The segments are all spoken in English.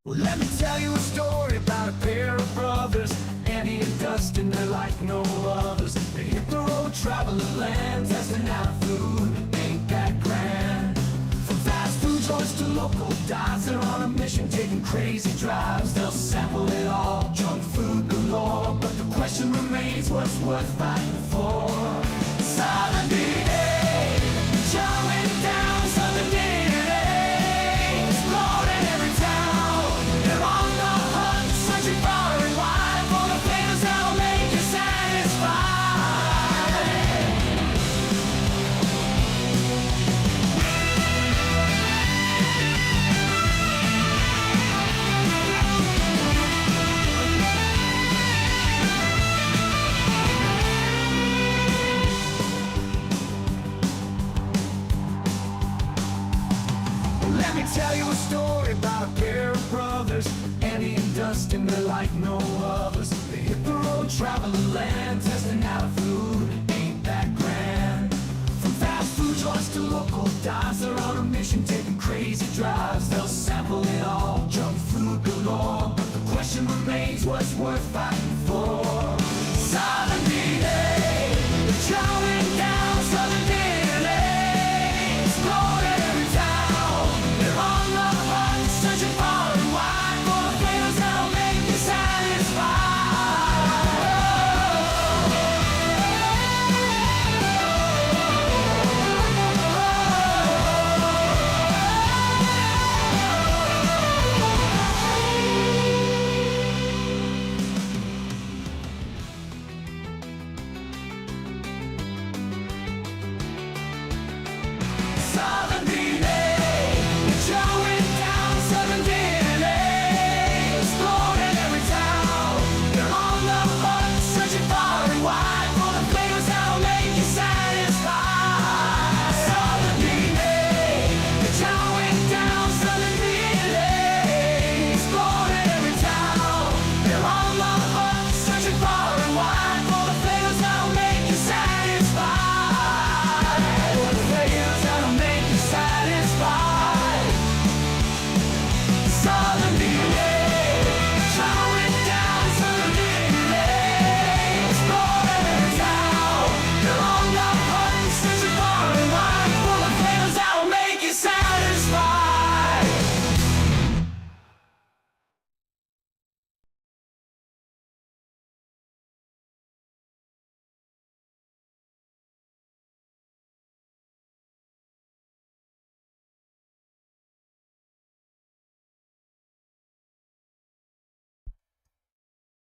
Well, let me tell you a story about a pair of brothers, Andy and Dustin. They're like no others. They hit the road, traveling land, testing out food. Ain't that grand? From fast food joints to local dives, they're on a mission, taking crazy drives. They'll sample it all, junk food galore. But the question remains, what's worth fighting for? Southern DNA, chowing down Southern DNA, exploring every town. They're on the hunt, searching far and wide for the flavors that'll make you satisfied. Let me tell you a story about a pair of brothers, Andy and Dustin. They're like no others. They hit the road, traveling land, testing out food. Ain't that grand? From fast food joints to local dives, they're on a mission, taking crazy drives. They'll sample it all, junk food galore. But the question remains, what's worth fighting for? Southern DNA, they're chowing down Southern DNA, exploring every town. They're on the hunt, searching far and wide for the flavors that'll make you satisfied. Southern DNA, chowing down Southern DNA, exploring every town. They're on the hunt, searching far and wide for the flavors that'll make you satisfied. Southern DNA, chowing down Southern DNA, exploring every town. They're on the hunt, searching far and wide for the flavors that'll make you satisfied. For the flavors that'll make you satisfied. Southern DNA, chowing down Southern DNA, exploring every town. They're on the hunt, searching far and wide for the flavors that'll make you satisfied.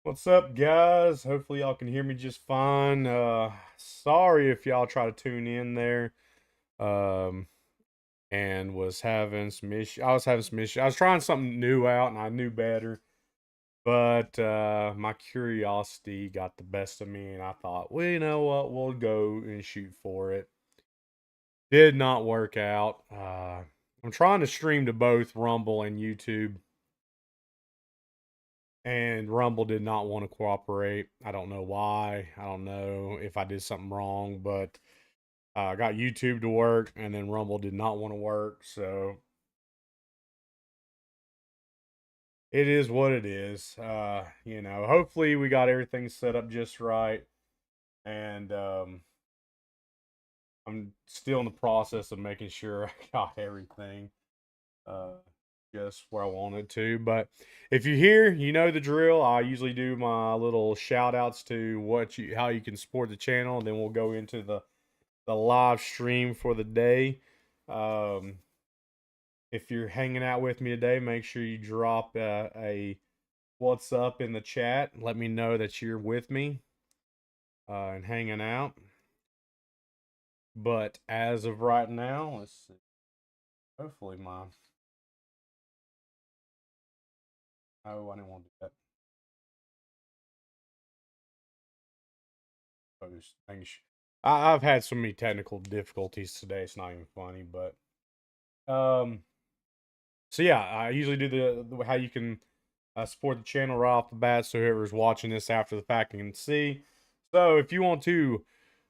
What's up, guys? Hopefully, y'all can hear me just fine. Sorry if y'all try to tune in there. Um, and was having some issues. I was having some issues. I was trying something new out, and I knew better. But my curiosity got the best of me, and I thought, well, you know what? We'll go and shoot for it. Did not work out. I'm trying to stream to both Rumble and YouTube, and Rumble did not want to cooperate. I don't know why. I don't know if I did something wrong, but I got YouTube to work, and then Rumble did not want to work. So it is what it is. Hopefully we got everything set up just right, and I'm still in the process of making sure I got everything. Uh, just where I wanted to. But if you're here, you know the drill. I usually do my little shout outs to how you can support the channel, and then we'll go into the live stream for the day. Um, if you're hanging out with me today, make sure you drop a what's up in the chat. Let me know that you're with me and hanging out. But as of right now, let's see. Hopefully my Oh, I didn't want to do that. Post things. I've had so many technical difficulties today. It's not even funny, but so yeah, I usually do the how you can support the channel right off the bat, so whoever's watching this after the fact can see. So if you want to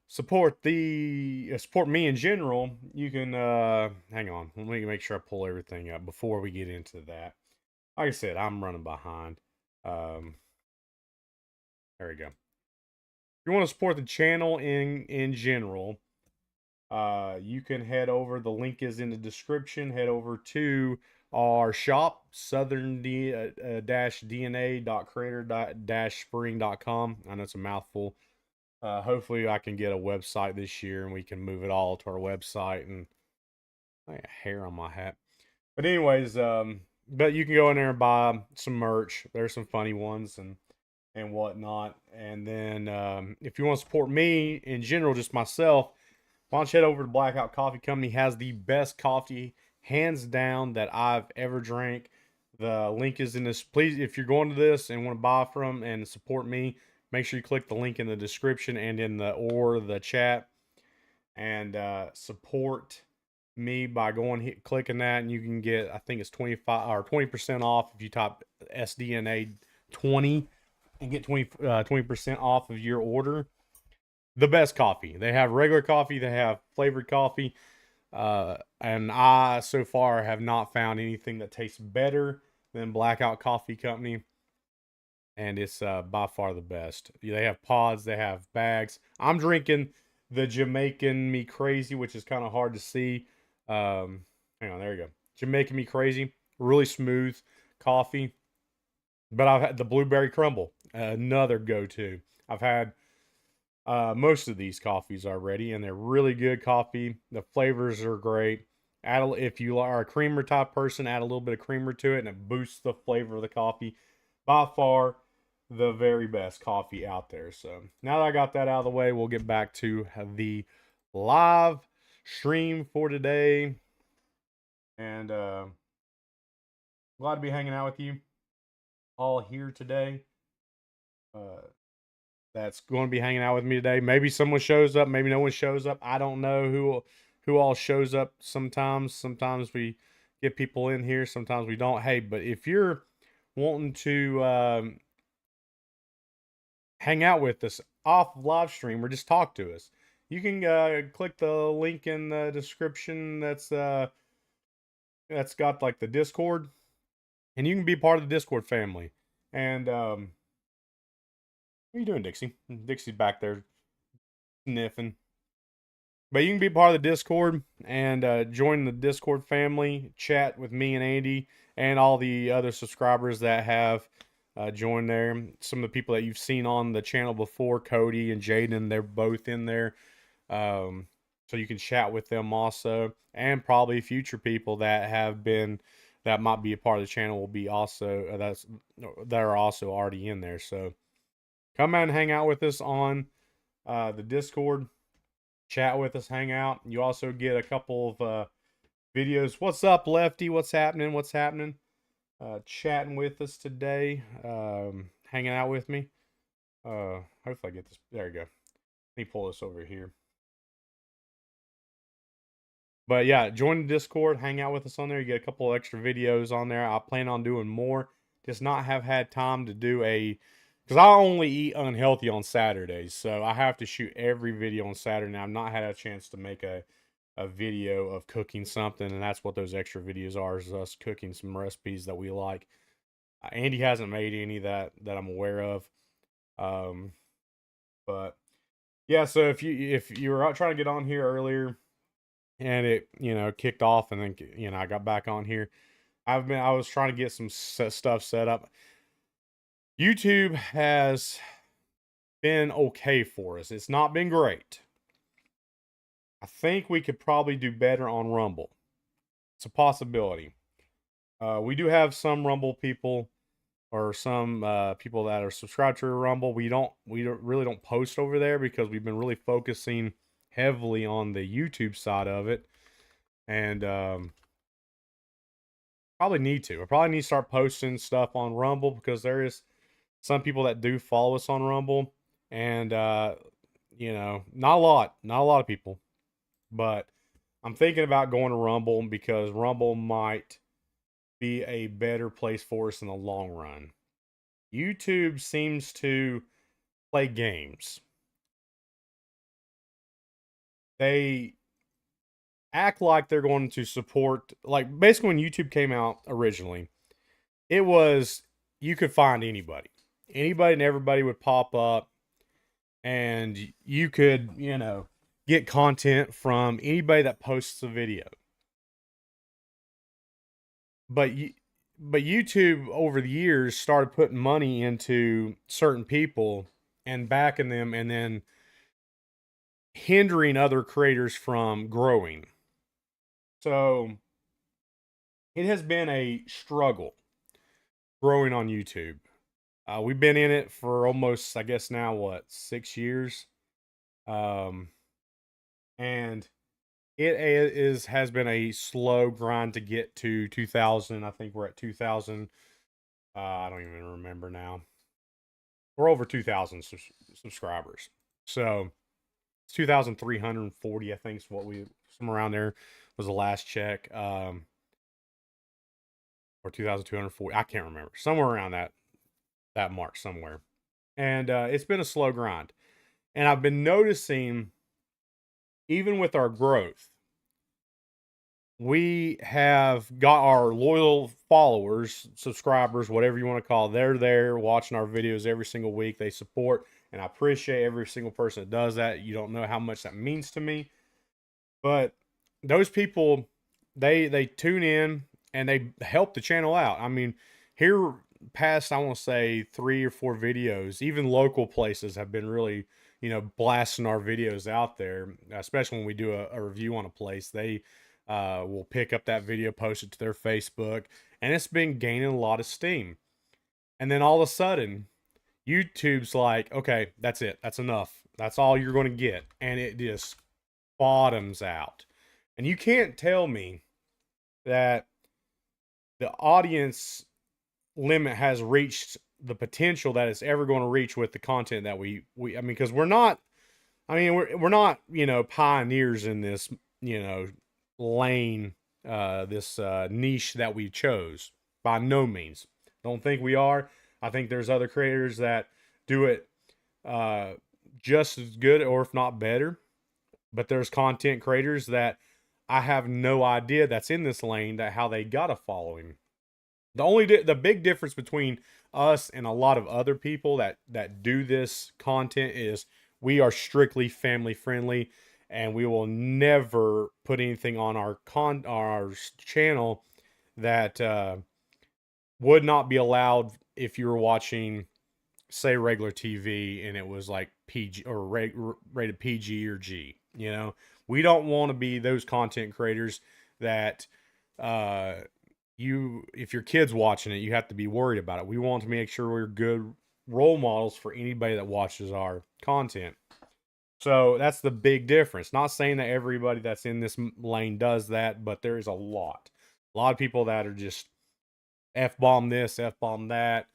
support me in general, you can hang on. Let me make sure I pull everything up before we get into that. like I said, I'm running behind. There we go. If you want to support the channel in general, you can head over. The link is in the description. Head over to our shop, southern dna.creator-spring.com. I know it's a mouthful. Hopefully I can get a website this year and we can move it all to our website. And I got hair on my hat. But anyways, but you can go in there and buy some merch. There's some funny ones and whatnot. And then if you want to support me in general, just myself, why don't you head over to Blackout Coffee Company. Has the best coffee, hands down, that I've ever drank. The link is in this. Please, if you're going to this and want to buy from and support me, make sure you click the link in the description and in the chat, and support me by clicking that, and you can get, I think it's 25 or 20% off if you type SDNA 20 and get 20% off of your order. The best coffee. They have regular coffee, they have flavored coffee. And I so far have not found anything that tastes better than Blackout Coffee Company. And it's by far the best. They have pods, they have bags. I'm drinking the Jamaican Me Crazy, which is kind of hard to see. Hang on, there you go. Jamaican Me Crazy. Really smooth coffee. But I've had the Blueberry Crumble, another go-to. I've had most of these coffees already, and they're really good coffee. The flavors are great. If you are a creamer type person, add a little bit of creamer to it, and it boosts the flavor of the coffee. By far, the very best coffee out there. So now that I got that out of the way, we'll get back to the live stream for today. And glad to be hanging out with you all here today. That's going to be hanging out with me today. Maybe someone shows up, maybe no one shows up. I don't know who all shows up sometimes. Sometimes we get people in here, sometimes we don't. Hey, but if you're wanting to hang out with us off live stream or just talk to us, you can click the link in the description that's got like the Discord, and you can be part of the Discord family. And what are you doing, Dixie? Dixie's back there sniffing. But you can be part of the Discord and join the Discord family, chat with me and Andy and all the other subscribers that have joined there. Some of the people that you've seen on the channel before, Cody and Jaden, they're both in there. So you can chat with them also. And probably future people that might be a part of the channel will be also, that are also already in there. So come out and hang out with us on the Discord. Chat with us, hang out. You also get a couple of videos. What's up, Lefty? What's happening? What's happening? Chatting with us today. Hanging out with me. Hopefully I get this. There you go. Let me pull this over here. But yeah, join the Discord. Hang out with us on there. You get a couple extra videos on there. I plan on doing more. Just not have had time to do because I only eat unhealthy on Saturdays, so I have to shoot every video on Saturday. Now, I've not had a chance to make a video of cooking something, and that's what those extra videos are, is us cooking some recipes that we like. Andy hasn't made any that I'm aware of. But yeah, so if you were out trying to get on here earlier and it kicked off, and then I got back on here, I was trying to get some stuff set up. YouTube has been okay for us. It's not been great. I think we could probably do better on Rumble. It's a possibility. We do have some Rumble people, or some people that are subscribed to Rumble. We really don't post over there because we've been really focusing heavily on the YouTube side of it, and probably need to. I probably need to start posting stuff on Rumble, because there is some people that do follow us on Rumble, and not a lot of people, but I'm thinking about going to Rumble because Rumble might be a better place for us in the long run. YouTube seems to play games. They act like they're going to support, like basically when YouTube came out originally, it was, you could find anybody. Anybody and everybody would pop up, and you could, get content from anybody that posts a video. But you, but YouTube over the years started putting money into certain people and backing them, and then hindering other creators from growing. So it has been a struggle growing on YouTube. We've been in it for almost, I guess now, what, 6 years? Um, and it has been a slow grind to get to 2,000. I think we're at 2,000. I don't even remember now. We're over 2,000 subscribers. So it's 2,340, I think, is what we, somewhere around there was the last check. Or 2,240. I can't remember. Somewhere around that mark somewhere. And it's been a slow grind. And I've been noticing, even with our growth, we have got our loyal followers, subscribers, whatever you want to call it. They're there watching our videos every single week. They support, and I appreciate every single person that does that. You don't know how much that means to me. But those people, they tune in and they help the channel out. I mean, here past, I want to say 3 or 4 videos, even local places have been really, blasting our videos out there, especially when we do a review on a place. They will pick up that video, post it to their Facebook, and it's been gaining a lot of steam. And then all of a sudden, YouTube's like, okay, that's it. That's enough. That's all you're going to get. And it just bottoms out. And you can't tell me that the audience limit has reached the potential that it's ever going to reach with the content that I mean, because we're not, we're not, pioneers in this, lane, this niche that we chose. By no means. Don't think we are. I think there's other creators that do it just as good, or if not better. But there's content creators that I have no idea that's in this lane, that how they got a following. The big difference between us and a lot of other people that do this content is we are strictly family friendly, and we will never put anything on our channel that would not be allowed if you were watching, say, regular TV, and it was like PG or rated PG or G. We don't want to be those content creators that if your kid's watching it, you have to be worried about it. We want to make sure we're good role models for anybody that watches our content. So that's the big difference. Not saying that everybody that's in this lane does that, but there is a lot of people that are just F-bomb this, F-bomb that,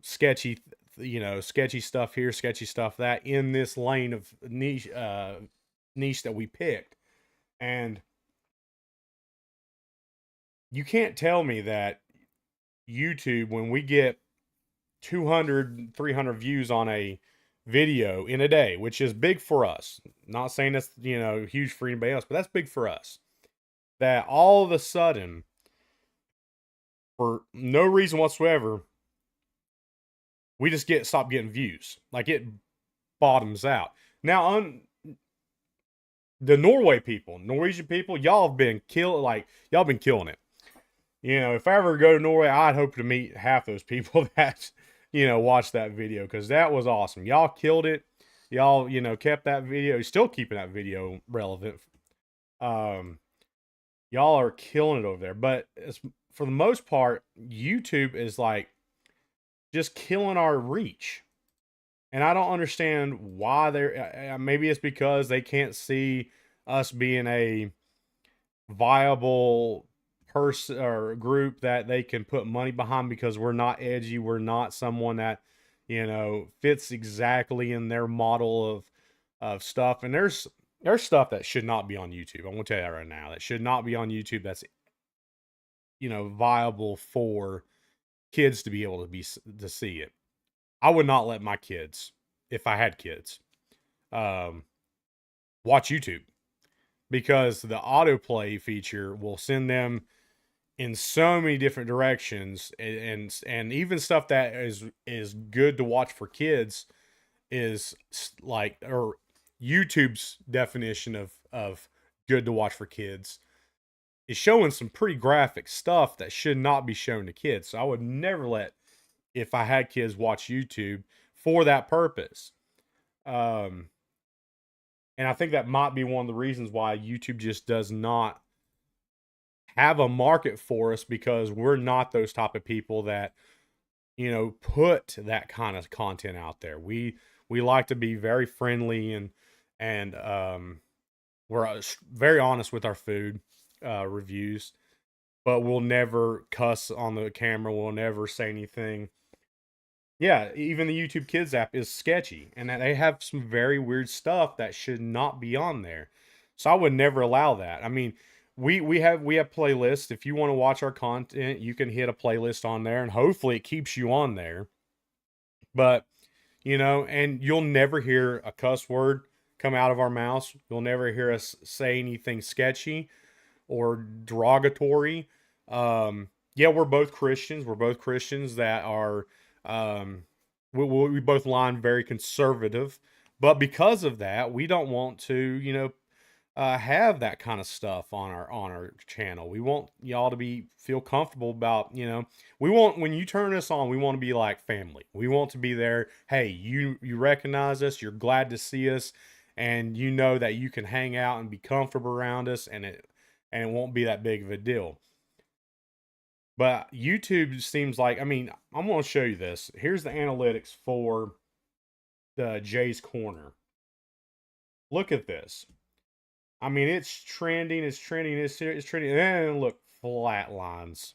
sketchy, sketchy stuff here, sketchy stuff that, in this lane of niche that we picked. And you can't tell me that YouTube, when we get 200, 300 views on a video in a day, which is big for us, not saying that's, huge for anybody else, but that's big for us, that all of a sudden, for no reason whatsoever, we just stop getting views. Like, it bottoms out. Now, on the Norwegian people, y'all have been y'all been killing it. If I ever go to Norway, I'd hope to meet half those people that, watched that video, because that was awesome. Y'all killed it. Y'all, kept that video, still keeping that video relevant. Y'all are killing it over there. But for the most part, YouTube is like just killing our reach. And I don't understand why they're, maybe it's because they can't see us being a viable person or group that they can put money behind, because we're not edgy. We're not someone that, fits exactly in their model of stuff. And there's stuff that should not be on YouTube. I'm going to tell you that right now. That should not be on YouTube. That's, viable for kids to be able to see it. I would not let my kids, if I had kids, watch YouTube, because the autoplay feature will send them in so many different directions, and even stuff that is good to watch for kids is like, or YouTube's definition of good to watch for kids is showing some pretty graphic stuff that should not be shown to kids. So I would never let, if I had kids, watch YouTube for that purpose. Um, and I think that might be one of the reasons why YouTube just does not have a market for us, because we're not those type of people that, put that kind of content out there. We like to be very friendly, and we're very honest with our food reviews, but we'll never cuss on the camera. We'll never say anything. Yeah, even the YouTube Kids app is sketchy, and that they have some very weird stuff that should not be on there. So I would never allow that. I mean, we have playlists. If you want to watch our content, you can hit a playlist on there, and hopefully it keeps you on there. But and you'll never hear a cuss word come out of our mouths. You'll never hear us say anything sketchy or derogatory. Yeah, we're both Christians. We're both Christians that are, we both line very conservative, but because of that, we don't want to, have that kind of stuff on our channel. We want y'all to feel comfortable about, we want, when you turn us on, we want to be like family. We want to be there. Hey, you recognize us, you're glad to see us, and you know that you can hang out and be comfortable around us, and it won't be that big of a deal. But YouTube seems like, I mean, I'm going to show you this. Here's the analytics for the Jay's Corner. Look at this. I mean, it's trending, it's trending, it's trending, and look, flat lines.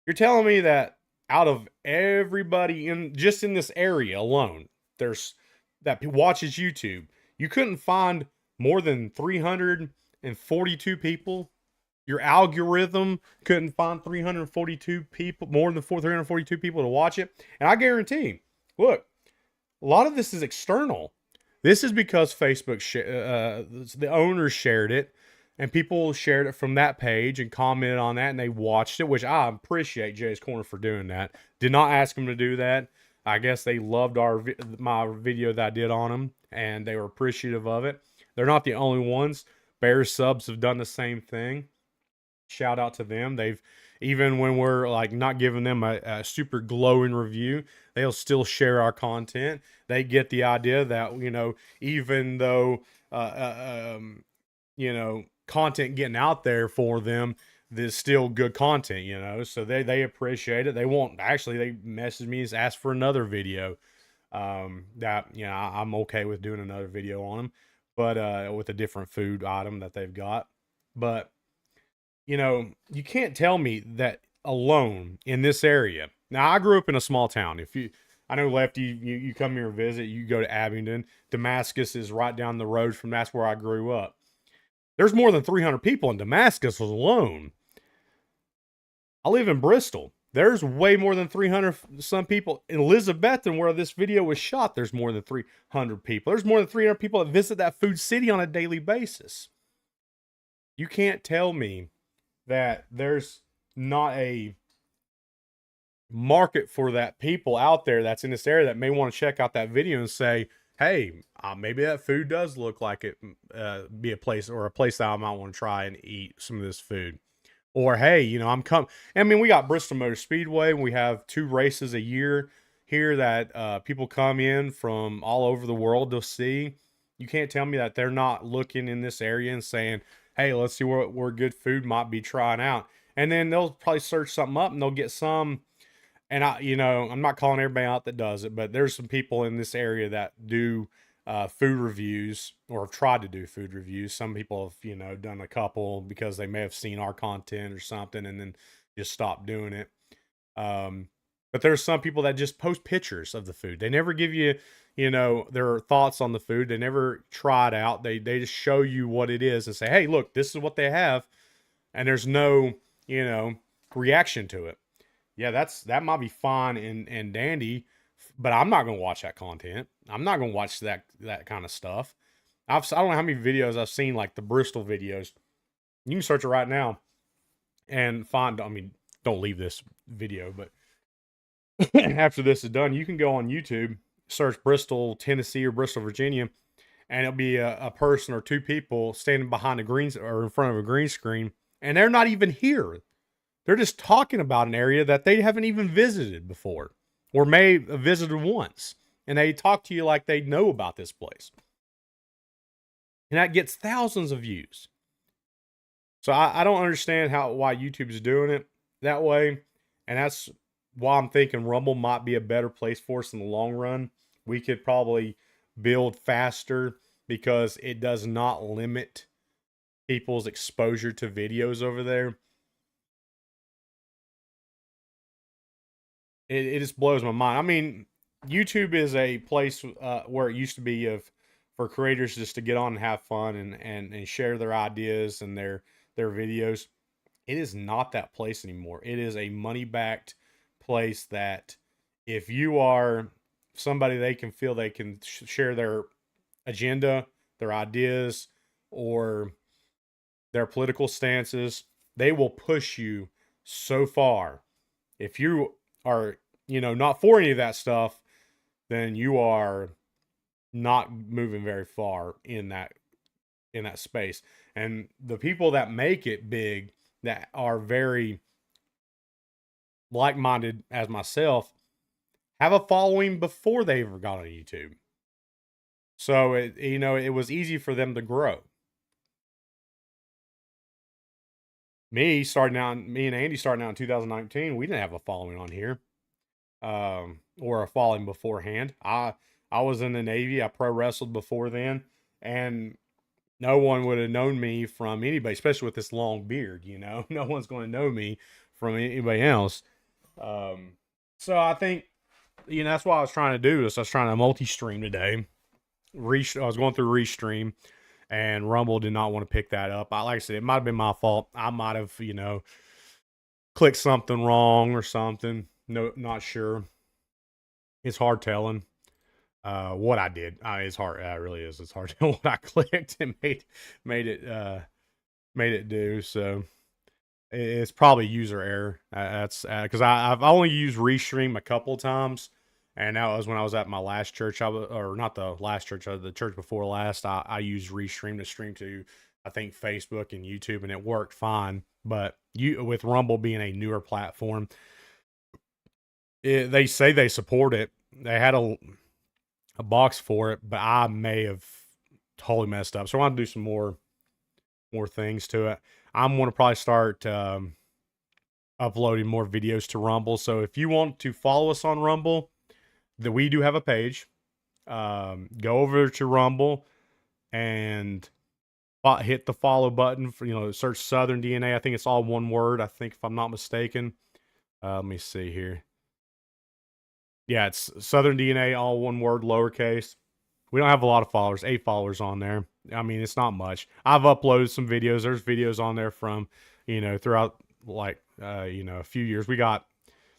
You're telling me that out of everybody in this area alone, there's that watches YouTube, you couldn't find more than 342 people. Your algorithm couldn't find 342 people, more than 342 people to watch it. And I guarantee, look, a lot of this is external. This is because Facebook, the owners shared it, and people shared it from that page and commented on that, and they watched it, which I appreciate Jay's Corner for doing that. Did not ask them to do that. I guess they loved my video that I did on them, and they were appreciative of it. They're not the only ones. Bear Subs have done the same thing. Shout out to them. They've, even when we're like not giving them a super glowing review, they'll still share our content. They get the idea that, even though content getting out there for them, there's still good content, so they appreciate it. They messaged me and asked for another video. That I'm okay with doing another video on them, but with a different food item that they've got. But you can't tell me that alone in this area. Now, I grew up in a small town. I know, Lefty, you come here and visit, you go to Abingdon. Damascus is right down the road from, that's where I grew up. There's more than 300 people in Damascus alone. I live in Bristol. There's way more than 300 some people. In Elizabethton, where this video was shot, there's more than 300 people. There's more than 300 people that visit that food city on a daily basis. You can't tell me that there's not a market for that people out there that's in this area that may want to check out that video and say, hey, maybe that food does look like it be a place that I might want to try and eat some of this food. Or, hey, I mean, we got Bristol Motor Speedway. We have 2 races a year here that people come in from all over the world to see. You can't tell me that they're not looking in this area and saying, hey, let's see where good food might be trying out. And then they'll probably search something up and they'll get some. And I'm not calling everybody out that does it, but there's some people in this area that do food reviews, or have tried to do food reviews. Some people have, done a couple because they may have seen our content or something and then just stopped doing it. But there's some people that just post pictures of the food. They never give you, their thoughts on the food. They never try it out. They just show you what it is and say, hey, look, this is what they have. And there's no, reaction to it. Yeah, that might be fine and dandy, but I'm not going to watch that content. I'm not going to watch that kind of stuff. I don't know how many videos I've seen, like the Bristol videos. You can search it right now. and find, I mean, don't leave this video, but after this is done, you can go on YouTube, search Bristol, Tennessee or Bristol, Virginia, and it'll be a person or two people standing behind a green or in front of a green screen, and they're not even here. They're just talking about an area that they haven't even visited before or may have visited once. And they talk to you like they know about this place. And that gets thousands of views. So I don't understand why YouTube is doing it that way. And that's why I'm thinking Rumble might be a better place for us in the long run. We could probably build faster because it does not limit people's exposure to videos over there. It just blows my mind. I mean, YouTube is a place where it used to be for creators just to get on and have fun and share their ideas and their videos. It is not that place anymore. It is a money-backed place that if you are somebody they can feel they can share their agenda, their ideas, or their political stances, they will push you so far. If you are, not for any of that stuff, then you are not moving very far in that space. And the people that make it big, that are very like-minded as myself, have a following before they ever got on YouTube. So it was easy for them to grow. Me and Andy starting out in 2019, we didn't have a following on here, or a following beforehand. I was in the Navy. I pro wrestled before then, and no one would have known me from anybody, especially with this long beard. No one's going to know me from anybody else. So I think that's what I was trying to do. Is I was trying to multi-stream today. I was going through Restream. And Rumble did not want to pick that up. Like I said, it might have been my fault. I might have, clicked something wrong or something. No, not sure. It's hard telling what I did. It's hard. It really is. It's hard to tell what I clicked and made it do. So it's probably user error. That's because I've only used Restream a couple times. And that was when I was at my last church. Or not the last church, the church before last. I used Restream to stream to, I think, Facebook and YouTube, and it worked fine. But with Rumble being a newer platform, they say they support it. They had a box for it, but I may have totally messed up. So I want to do some more things to it. I'm going to probably start uploading more videos to Rumble. So if you want to follow us on Rumble, that we do have a page. Go over to Rumble and hit the follow button for, search Southern DN'A. I think it's all one word. I think, if I'm not mistaken. Let me see here. Yeah, it's Southern DN'A, all one word, lowercase. We don't have a lot of followers, 8 followers on there. I mean, it's not much. I've uploaded some videos. There's videos on there from, throughout a few years. We got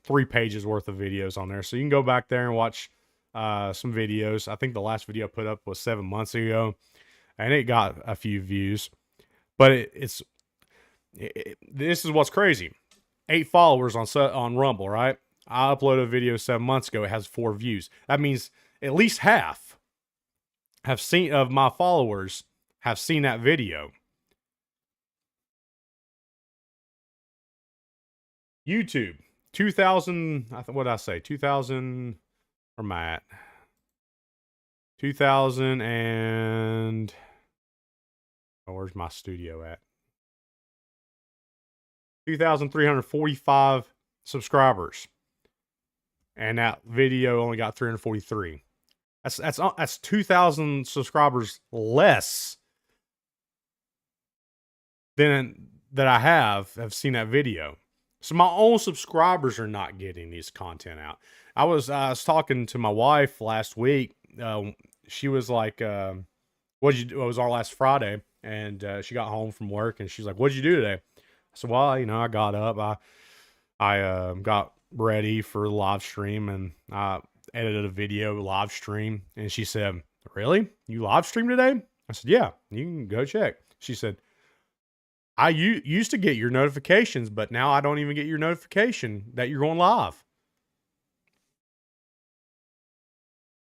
3 pages worth of videos on there. So you can go back there and watch some videos. I think the last video I put up was 7 months ago, and it got a few views. But this is what's crazy. 8 followers on Rumble, right? I uploaded a video 7 months ago. It has 4 views. That means at least half of my followers have seen that video. YouTube. 2000, what did I say? 2000, where am I at? 2000 and, where's my studio at? 2,345 subscribers. And that video only got 343. That's 2,000 subscribers less than that I have seen that video. So my own subscribers are not getting this content out. I was talking to my wife last week. She was like, "What'd you do?" It was our last Friday, and she got home from work, and she's like, "What'd you do today?" I said, "Well, I got up. I got ready for the live stream, and I edited a video live stream." And she said, "Really? You live stream today?" I said, "Yeah, you can go check." She said, I used to get your notifications, but now I don't even get your notification that you're going live.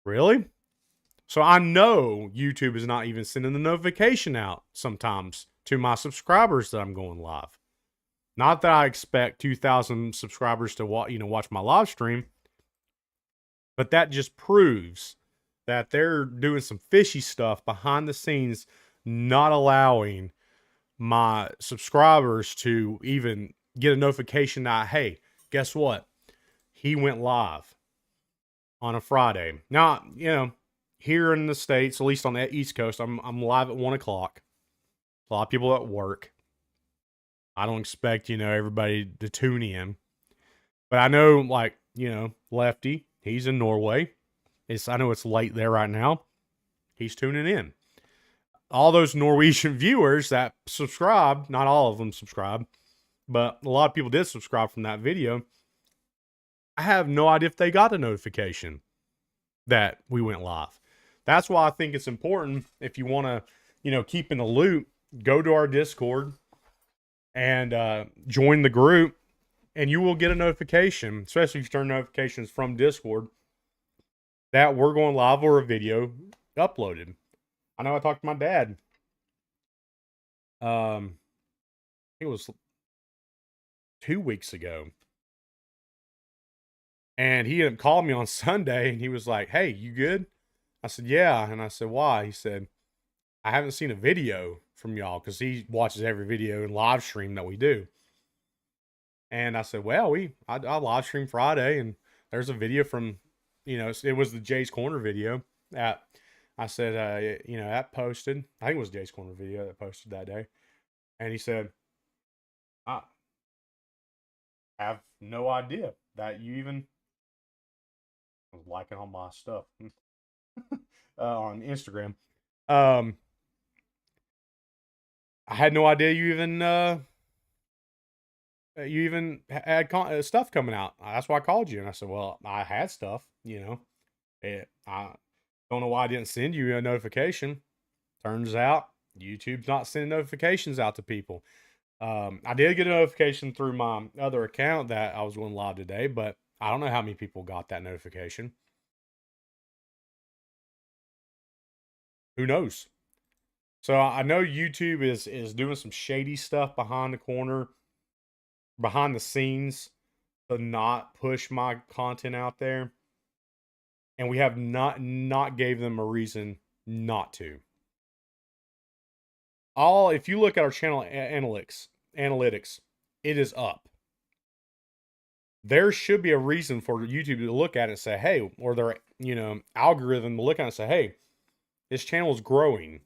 Really? So I know YouTube is not even sending the notification out sometimes to my subscribers that I'm going live. Not that I expect 2,000 subscribers to watch my live stream, but that just proves that they're doing some fishy stuff behind the scenes, not allowing my subscribers to even get a notification that, hey, guess what? He went live on a Friday. Now, here in the States, at least on the East Coast, I'm live at 1 o'clock. A lot of people at work. I don't expect, everybody to tune in. But I know, like, Lefty, he's in Norway. I know it's late there right now. He's tuning in. All those Norwegian viewers that subscribe, not all of them subscribe, but a lot of people did subscribe from that video. I have no idea if they got a notification that we went live. That's why I think it's important, if you want to, keep in the loop, go to our Discord and join the group, and you will get a notification, especially if you turn notifications from Discord, that we're going live or a video uploaded. I know I talked to my dad. It was 2 weeks ago. And he had called me on Sunday and he was like, "Hey, you good?" I said, "Yeah." And I said, "Why?" He said, "I haven't seen a video from y'all," because he watches every video and live stream that we do. And I said, "Well, I live stream Friday, and there's a video from, it was the Jay's Corner video that I said, that posted. I think it was Jay's Corner video that posted that day." And he said, "I have no idea that you even was liking all my stuff on Instagram. Um, I had no idea you even had stuff coming out. That's why I called you." And I said, "Well, I had stuff, I don't know why I didn't send you a notification." Turns out YouTube's not sending notifications out to people. I did get a notification through my other account that I was going live today, but I don't know how many people got that notification. Who knows? So I know YouTube is doing some shady stuff behind the scenes, to not push my content out there, and we have not gave them a reason not to. If you look at our channel analytics, it is up. There should be a reason for YouTube to look at it and say, "Hey," or their algorithm to look at it and say, "Hey, this channel is growing.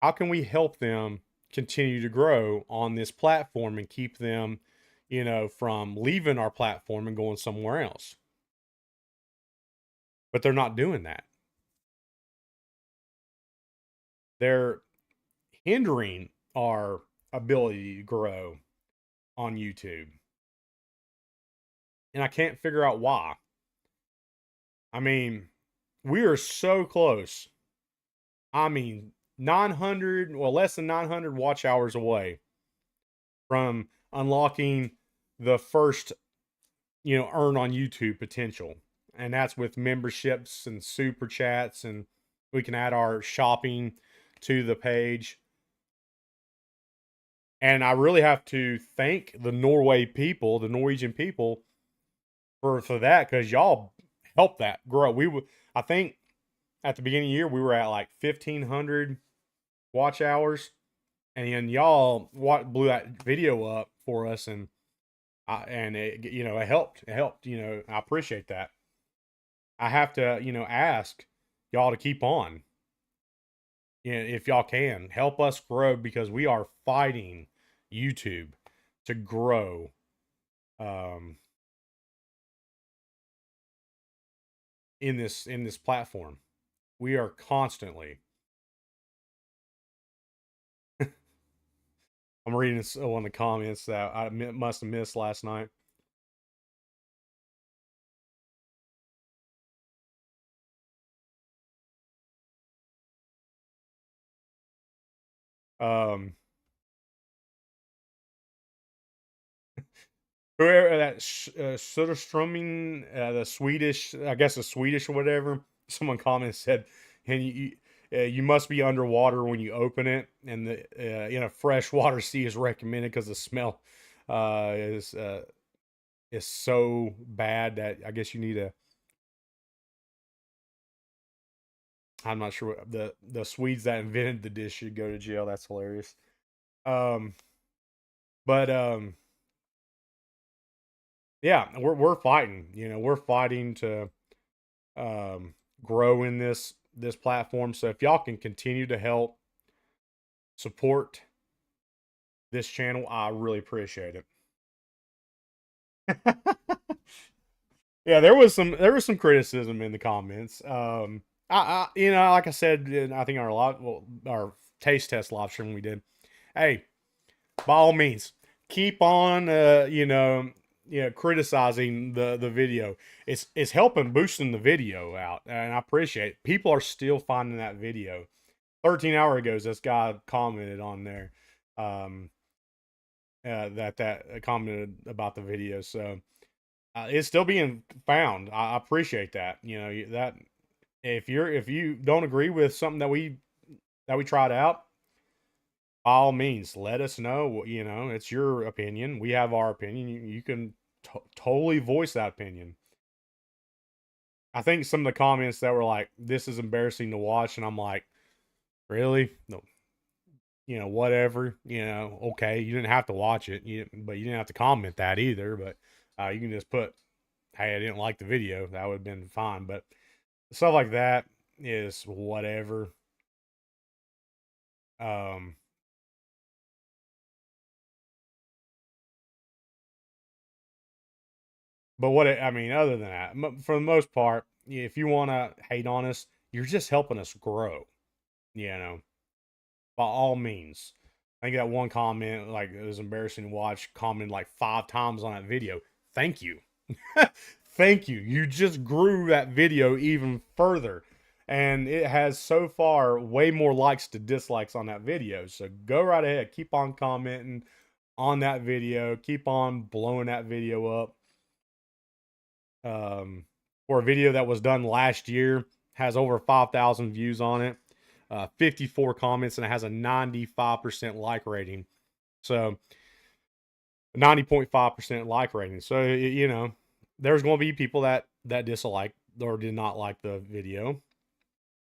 How can we help them continue to grow on this platform and keep them, from leaving our platform and going somewhere else?" But they're not doing that. They're hindering our ability to grow on YouTube. And I can't figure out why. I mean, we are so close. I mean, 900, well, less than 900 watch hours away from unlocking the first, earn on YouTube potential. And that's with memberships and super chats, and we can add our shopping to the page. And I really have to thank the Norwegian people for that, because y'all helped that grow. I think at the beginning of the year we were at like 1,500 watch hours, and then y'all blew that video up for us, and it helped. It helped. I appreciate that. I have to ask y'all to keep on. If y'all can help us grow, because we are fighting YouTube to grow. In this platform, we are constantly. I'm reading one of the comments that I must have missed last night. Um, whoever that Soderströming, the Swedish, I guess the Swedish or whatever. Someone commented said, and you must be underwater when you open it, and the in a freshwater sea is recommended because the smell is so bad that I guess you need a. I'm not sure what the Swedes that invented the dish should go to jail. That's hilarious. Um, but yeah, we're fighting. You know, we're fighting to um grow in this platform. So if y'all can continue to help support this channel, I really appreciate it. Yeah, there was some criticism in the comments. You know, like I said, I think our taste test live stream we did. Hey, by all means, keep on, criticizing the video. It's helping boosting the video out, and I appreciate it. People are still finding that video. 13 hours ago, this guy commented on there, um, that commented about the video. So it's still being found. I appreciate that. You know that if you don't agree with something that we tried out, by all means, let us know. You know, it's your opinion. We have our opinion. You can totally voice that opinion. I think some of the comments that were like, "This is embarrassing to watch," and I'm like, "Really? No, you know, whatever. You know, okay, you didn't have to watch it, but you didn't have to comment that either. But you can just put, hey, I didn't like the video. That would have been fine. But stuff like that is whatever. Um, but I mean, other than that, for the most part, if you want to hate on us, you're just helping us grow. You know, by all means. I think that one comment, like it was embarrassing to watch, commented like 5 times on that video. Thank you. Thank you. You just grew that video even further. And it has so far way more likes to dislikes on that video. So go right ahead. Keep on commenting on that video. Keep on blowing that video up. For a video that was done last year, has over 5,000 views on it, 54 comments, and it has a 95% like rating. So 90.5% like rating. So you know, there's going to be people that dislike or did not like the video,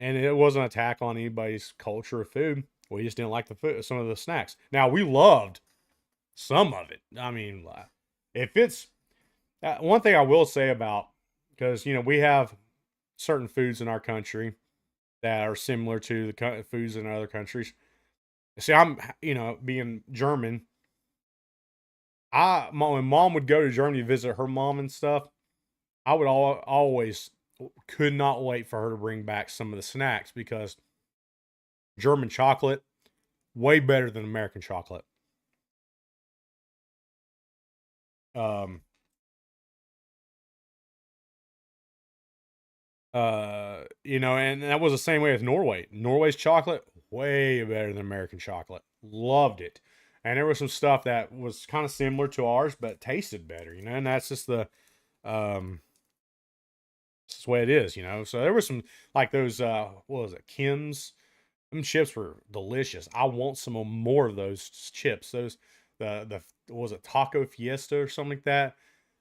and it wasn't an attack on anybody's culture of food. We just didn't like the food, some of the snacks. Now we loved some of it. I mean, if it's one thing I will say about, because you know we have certain foods in our country that are similar to the foods in other countries. See, I'm being German. When mom would go to Germany to visit her mom and stuff, I would always could not wait for her to bring back some of the snacks because German chocolate way better than American chocolate. Um, and that was the same way with Norway. Norway's chocolate way better than American chocolate. Loved it. And there was some stuff that was kind of similar to ours, but tasted better, and that's just um, it's the way it is, So there was some like those, what was it, Kim's? Them chips were delicious. I want some more of those chips. Those the what was it, Taco Fiesta or something like that.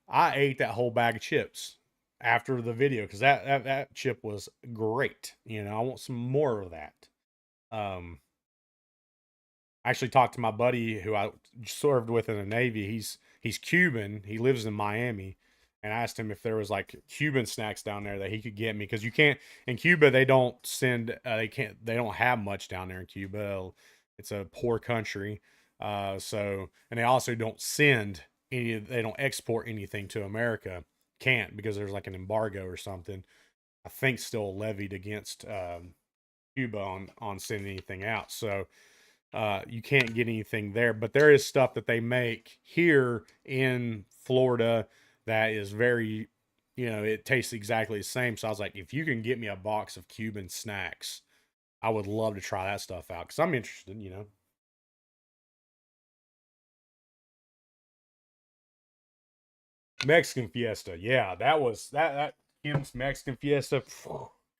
I ate that whole bag of chips after the video because that chip was great. I want some more of that. Um, I actually talked to my buddy who I served with in the Navy. He's Cuban. He lives in Miami, and I asked him if there was like Cuban snacks down there that he could get me because you can't in Cuba. They don't send. They don't have much down there in Cuba. It's a poor country. And they also don't send any. They don't export anything to America. Can't because there's like an embargo or something. I think still levied against Cuba on sending anything out. So you can't get anything there, but there is stuff that they make here in Florida that is very, it tastes exactly the same. So I was like, if you can get me a box of Cuban snacks, I would love to try that stuff out because I'm interested. Mexican Fiesta. Yeah, that was that Kim's Mexican Fiesta.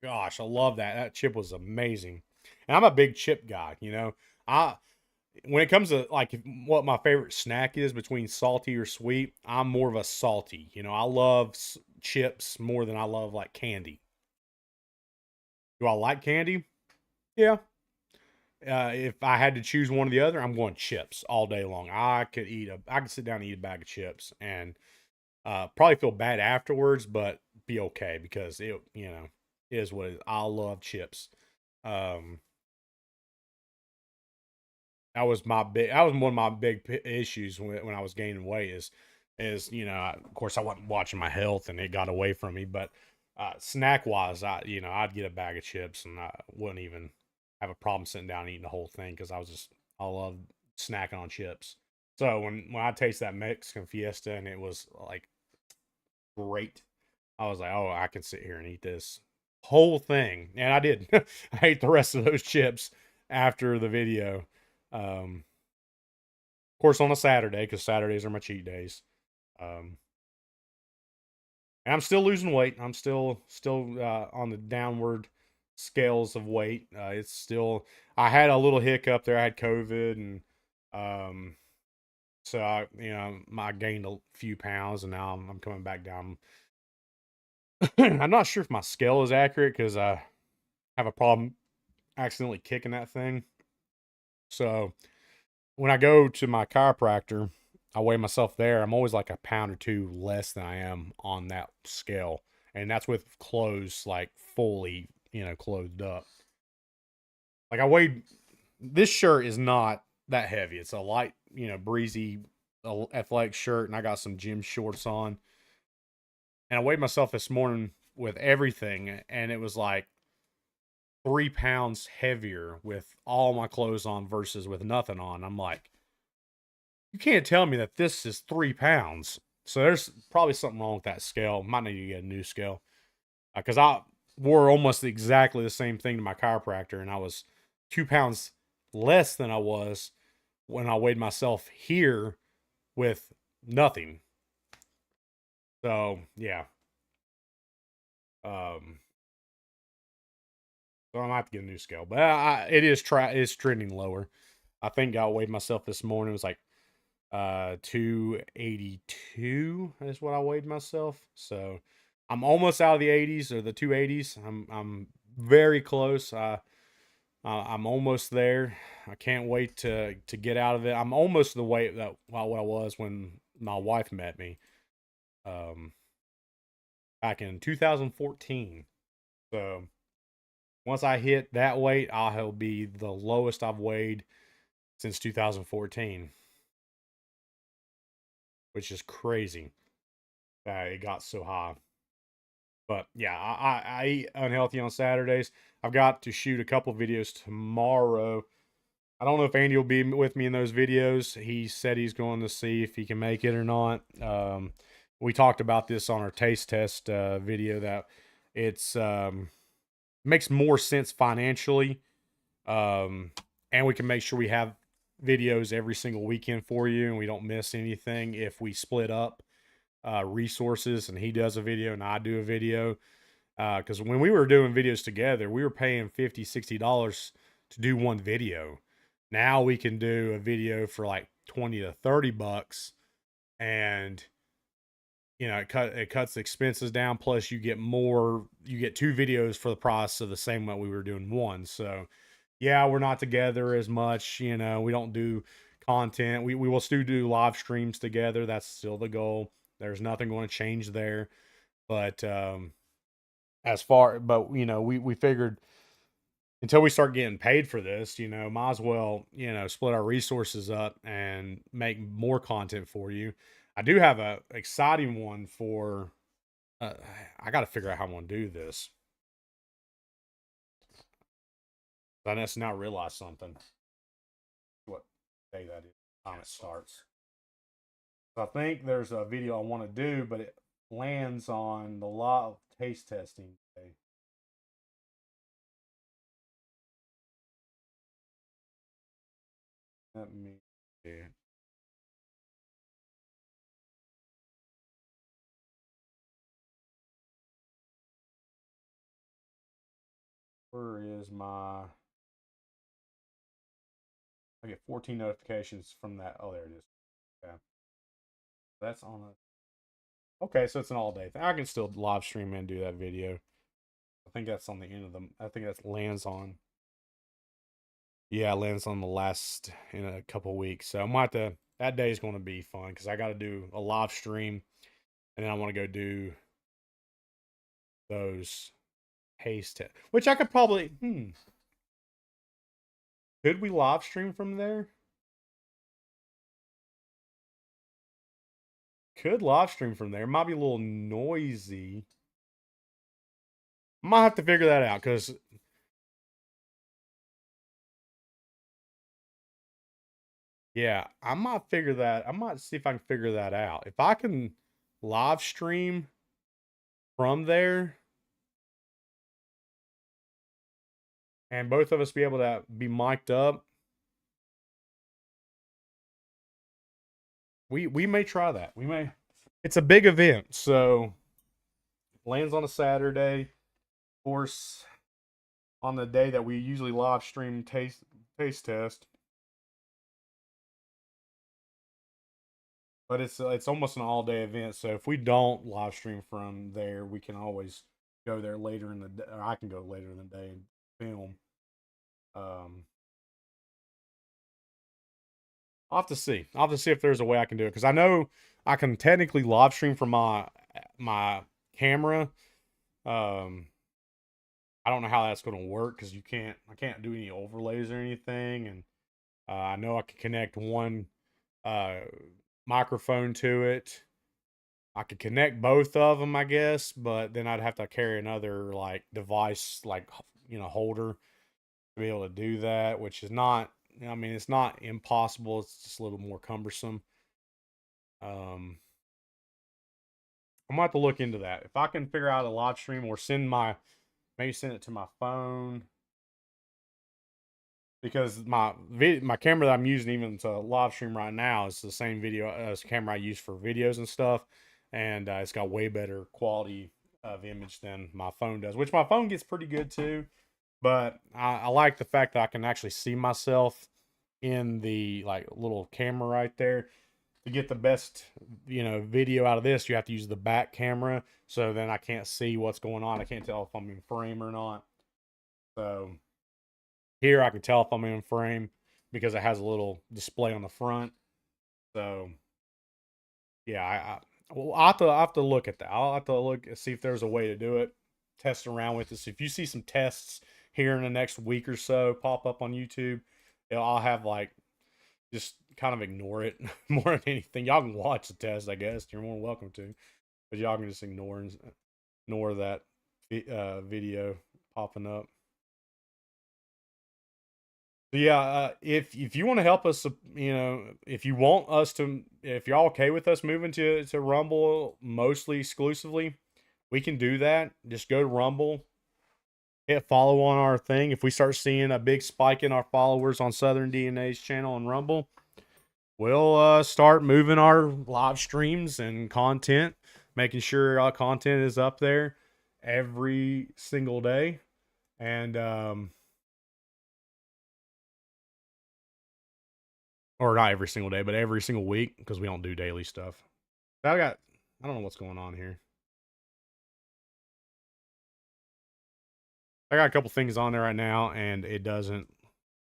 Gosh, I love that. That chip was amazing. And I'm a big chip guy, you know. I when it comes to like what my favorite snack is between salty or sweet, I'm more of a salty. You know, I love chips more than I love like candy. Do I like candy? Yeah. If I had to choose one or the other, I'm going chips all day long. I could sit down and eat a bag of chips and probably feel bad afterwards, but be okay because it, you know, is what it is. I love chips. Um, that was one of my big issues when I was gaining weight is you know, of course I wasn't watching my health and it got away from me, but snack wise, I'd get a bag of chips and I wouldn't even have a problem sitting down and eating the whole thing because I love snacking on chips. So when I taste that Mexican Fiesta and it was like great, I was like, oh, I can sit here and eat this whole thing, and I did. I ate the rest of those chips after the video. Of course, on a Saturday because Saturdays are my cheat days. Um, and I'm still losing weight. I'm still on the downward scales of weight. It's still. I had a little hiccup there. I had COVID, and um, so I gained a few pounds, and now I'm coming back down. I'm not sure if my scale is accurate because I have a problem accidentally kicking that thing. So when I go to my chiropractor, I weigh myself there. I'm always like a pound or two less than I am on that scale. And that's with clothes like fully, clothed up. Like I weighed this shirt is not that heavy. It's a light, breezy athletic shirt, and I got some gym shorts on. And I weighed myself this morning with everything, and it was like 3 pounds heavier with all my clothes on versus with nothing on. I'm like, you can't tell me that this is 3 pounds. So there's probably something wrong with that scale. Might need to get a new scale because I wore almost exactly the same thing to my chiropractor, and I was 2 pounds less than I was when I weighed myself here with nothing. So yeah, um, so I might have to get a new scale, but it's trending lower. I think I weighed myself this morning. It was like 282 is what I weighed myself. So I'm almost out of the 80s or the 280s. I'm very close. I'm almost there. I can't wait to get out of it. I'm almost the weight that what I was when my wife met me um back in 2014. So once I hit that weight, I'll be the lowest I've weighed since 2014, which is crazy that it got so high. But yeah, I eat unhealthy on Saturdays. I've got to shoot a couple videos tomorrow. I don't know if Andy will be with me in those videos. He said he's going to see if he can make it or not. We talked about this on our taste test video that it's makes more sense financially, um, and we can make sure we have videos every single weekend for you, and we don't miss anything if we split up resources and he does a video and I do a video. Because when we were doing videos together, we were paying $50, $60 to do one video. Now we can do a video for like 20 to 30 bucks, and it cuts the expenses down. Plus, you get two videos for the price of the same one we were doing one. So, yeah, we're not together as much. We don't do content. We will still do live streams together. That's still the goal. There's nothing going to change there. But we figured until we start getting paid for this, might as well, split our resources up and make more content for you. I do have a exciting one for uh, I got to figure out how I'm going to do this. I just now realized something. What day that is? Time it starts. So I think there's a video I want to do, but it lands on the law of taste testing day. Let me. Yeah. Where is my... I get 14 notifications from that. Oh, there it is. Yeah. That's on a... Okay, so it's an all-day thing. I can still live stream and do that video. I think that's on the end of them. I think that lands on... Yeah, it lands on the last in a couple weeks. So I might have to... That day is going to be fun because I got to do a live stream. And then I want to go do those haze tests. Which I could probably... Could we live stream from there? Could live stream from there. Might be a little noisy. Might have to figure that out because... Yeah, I might figure that. I might see if I can figure that out. If I can live stream from there and both of us be able to be mic'd up, we may try that. We may. It's a big event, so lands on a Saturday. Of course, on the day that we usually live stream taste test. But it's almost an all day event. So if we don't live stream from there, we can always go there later in the day. Or I can go later in the day and film. I'll have to see. I'll have to see if there's a way I can do it because I know I can technically live stream from my camera. I don't know how that's going to work because I can't do any overlays or anything, and I know I can connect one microphone to it. I could connect both of them, I guess, but then I'd have to carry another like device, like holder, to be able to do that, which is not. I mean, it's not impossible. It's just a little more cumbersome. I'm gonna have to look into that. If I can figure out a live stream or maybe send it to my phone, because my camera that I'm using even to live stream right now is the same camera I use for videos and stuff, and it's got way better quality of image than my phone does, which my phone gets pretty good too. But I like the fact that I can actually see myself in the like little camera right there. To get the best video out of this, you have to use the back camera, so then I can't see what's going on. I can't tell if I'm in frame or not. So here I can tell if I'm in frame because it has a little display on the front. So yeah, I'll have to look at that. I'll have to look and see if there's a way to do it. Test around with this. If you see some tests here in the next week or so pop up on YouTube, I'll have like just kind of ignore it more than anything. Y'all can watch the test, I guess. You're more than welcome to, but y'all can just ignore that video popping up. So yeah, if you want to help us, if you want us to, if you're okay with us moving to Rumble mostly exclusively, we can do that. Just go to Rumble, hit follow on our thing. If we start seeing a big spike in our followers on Southern DN'A's channel on Rumble, we'll start moving our live streams and content, making sure our content is up there every single day. And or not every single day, but every single week, because we don't do daily stuff. I don't know what's going on here. I got a couple things on there right now, and it can't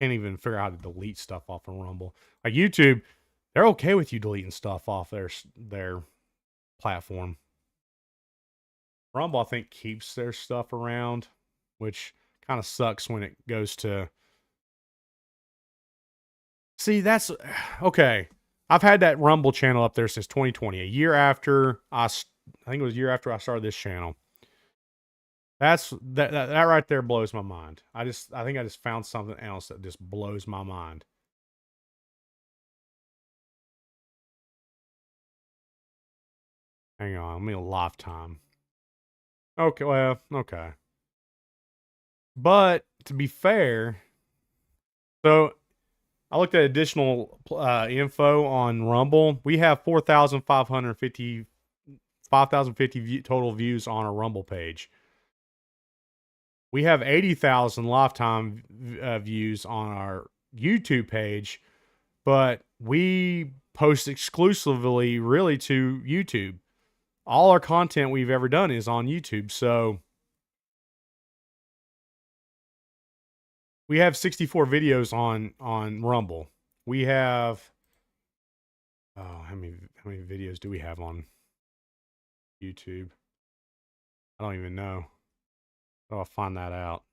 even figure out how to delete stuff off of Rumble. Like YouTube, they're okay with you deleting stuff off their platform. Rumble, I think, keeps their stuff around, which kind of sucks when it goes to... See, that's... Okay. I've had that Rumble channel up there since 2020, a year after I think it was a year after I started this channel. That right there blows my mind. I think I just found something else that just blows my mind. Hang on, I mean a lifetime. Okay, well, okay. But to be fair, so I looked at additional info on Rumble. We have 5,050 total views on our Rumble page. We have 80,000 lifetime views on our YouTube page, but we post exclusively really to YouTube. All our content we've ever done is on YouTube. So we have 64 videos on Rumble. We have how many videos do we have on YouTube? I don't even know. I'll find that out.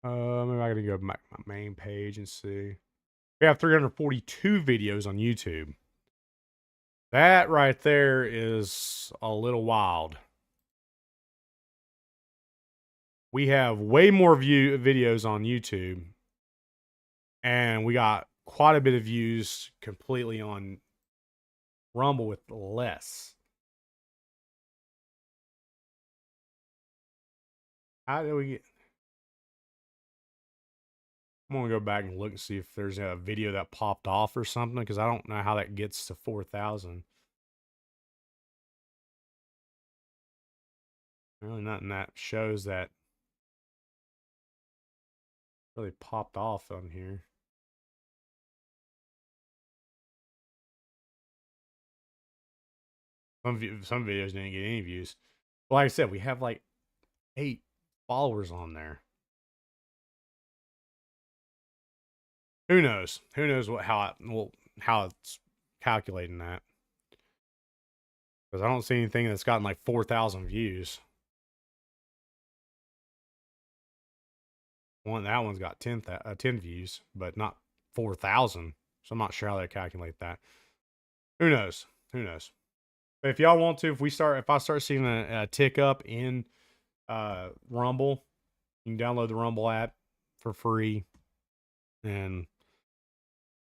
Maybe I gotta go back to my main page and see. We have 342 videos on YouTube. That right there is a little wild. We have way more videos on YouTube, and we got quite a bit of views completely on Rumble with less. How did we get? I'm gonna go back and look and see if there's a video that popped off or something, because I don't know how that gets to 4,000. Really nothing that shows that really popped off on here. Some videos didn't get any views. But like I said, we have like 8 followers on there. Who knows? Who knows how it's calculating that? Because I don't see anything that's gotten like 4,000 views. That one's got 10 views, but not 4,000. So I'm not sure how they calculate that. Who knows? Who knows? But if y'all want to, if I start seeing a tick up in Rumble, you can download the Rumble app for free and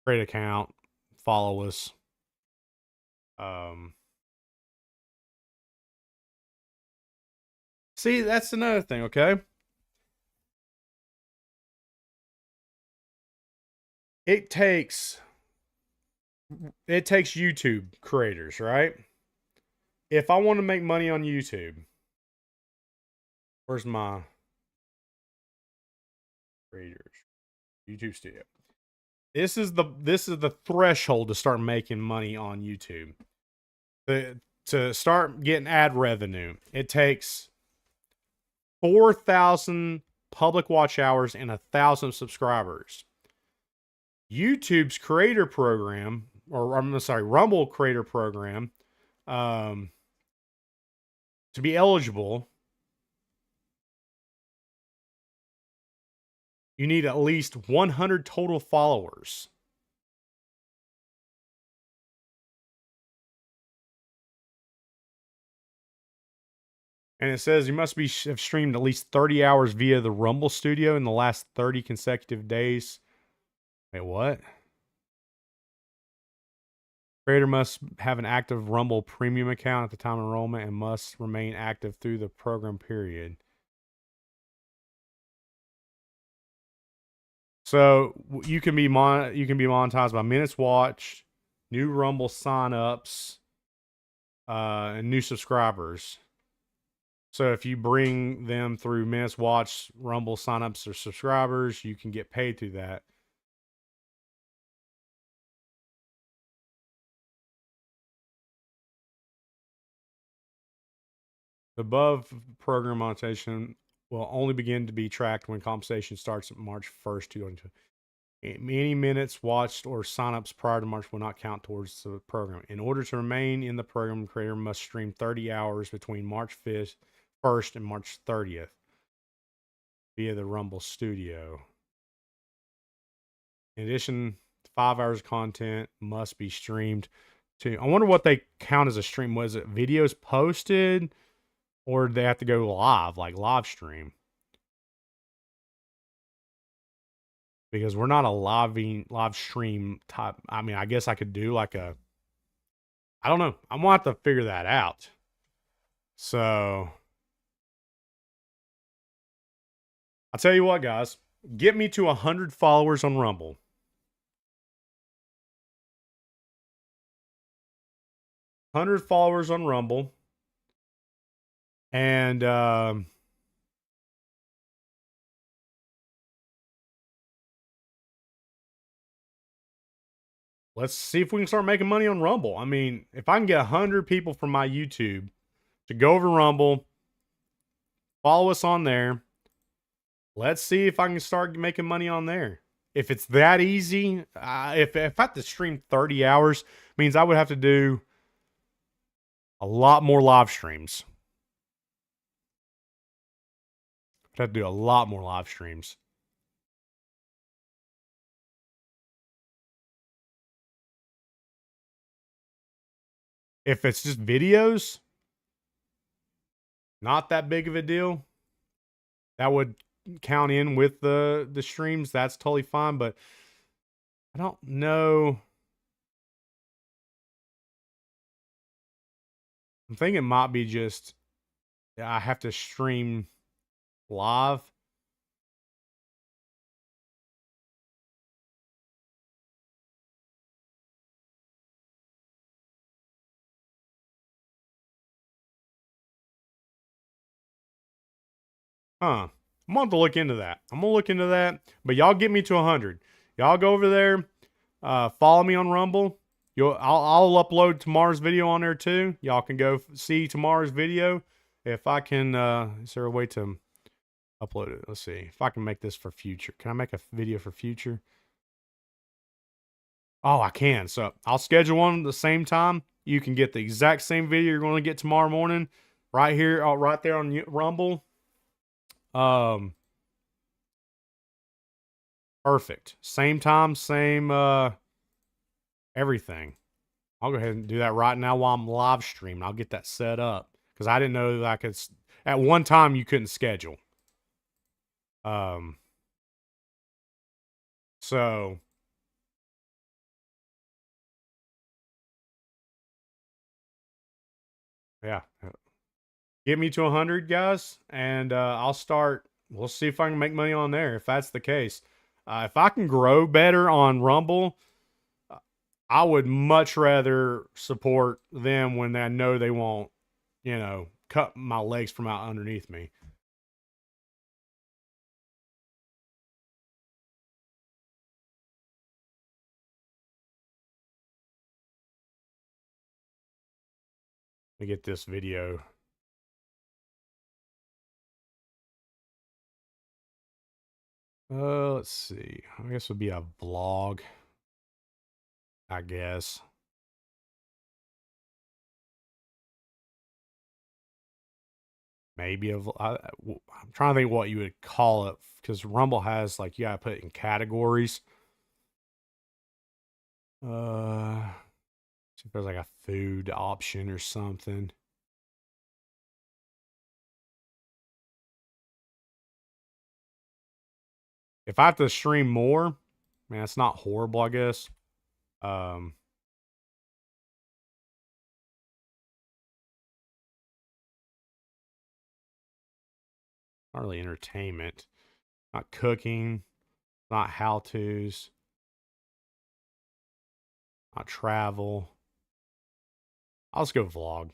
create an account, follow us. See, that's another thing, okay? It takes YouTube creators, right? If I want to make money on YouTube, where's my creators? YouTube Studio. This is the threshold to start making money on YouTube. To start getting ad revenue, it takes 4,000 public watch hours and 1,000 subscribers. YouTube's creator program, or I'm sorry, Rumble creator program, to be eligible, you need at least 100 total followers. And it says you must have streamed at least 30 hours via the Rumble Studio in the last 30 consecutive days. Wait, what? Creator must have an active Rumble Premium account at the time of enrollment and must remain active through the program period. So you can be monetized by minutes watched, new Rumble signups, and new subscribers. So if you bring them through minutes watched, Rumble signups, or subscribers, you can get paid through that. The above program monetization will only begin to be tracked when compensation starts March 1st, 2020. Any minutes watched or signups prior to March will not count towards the program. In order to remain in the program, creator must stream 30 hours between March 1st and March 30th via the Rumble Studio. In addition, 5 hours of content must be streamed to. I wonder what they count as a stream. Was it videos posted, or do they have to go live, like live stream? Because we're not a live stream type. I mean, I guess I could do like I don't know. I'm gonna have to figure that out. So I'll tell you what, guys. Get me to 100 followers on Rumble. 100 followers on Rumble. And let's see if we can start making money on Rumble. I mean, if I can get 100 people from my YouTube to go over Rumble, follow us on there, let's see if I can start making money on there. If it's that easy, if I have to stream 30 hours, means I would have to do a lot more live streams. I'd have to do a lot more live streams. If it's just videos, not that big of a deal. That would count in with the streams. That's totally fine, but I don't know. I'm thinking it might be just I have to stream live. Huh. I'm going to look into that. I'm going to look into that. But y'all get me to 100. Y'all go over there. Follow me on Rumble. I'll upload tomorrow's video on there too. Y'all can go see tomorrow's video. If I can, is there a way to upload it? Let's see. If I can make this for future. Can I make a video for future? Oh, I can. So I'll schedule one at the same time. You can get the exact same video you're going to get tomorrow morning right here, right there on Rumble. Perfect. Same time, same everything. I'll go ahead and do that right now while I'm live streaming. I'll get that set up because I didn't know that I could. At one time, you couldn't schedule. So yeah, get me to 100 guys, and I'll start. We'll see if I can make money on there. If that's the case, if I can grow better on Rumble, I would much rather support them when I know they won't, cut my legs from out underneath me. Let me get this video. Let's see. I guess it would be a vlog. I guess. Maybe I'm trying to think what you would call it because Rumble has like you gotta put it in categories. See if there's like a food option or something. If I have to stream more, man, it's not horrible, I guess. Not really entertainment, not cooking, not how-tos, not travel. I'll just go vlog.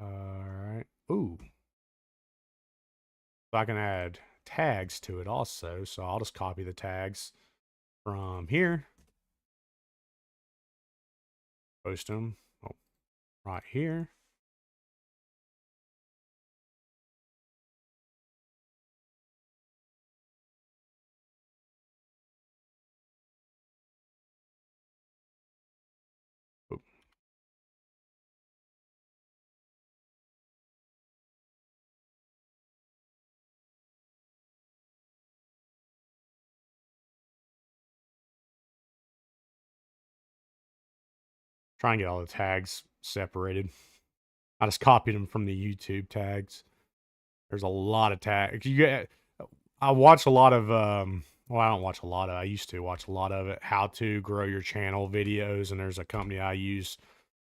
All right. Ooh. So I can add tags to it also. So I'll just copy the tags from here. Post them right here. Try and get all the tags separated. I just copied them from the YouTube tags. There's a lot of tags. I watch a lot of well, I don't watch a lot of. I used to watch a lot of it. How to grow your channel videos, and there's a company I use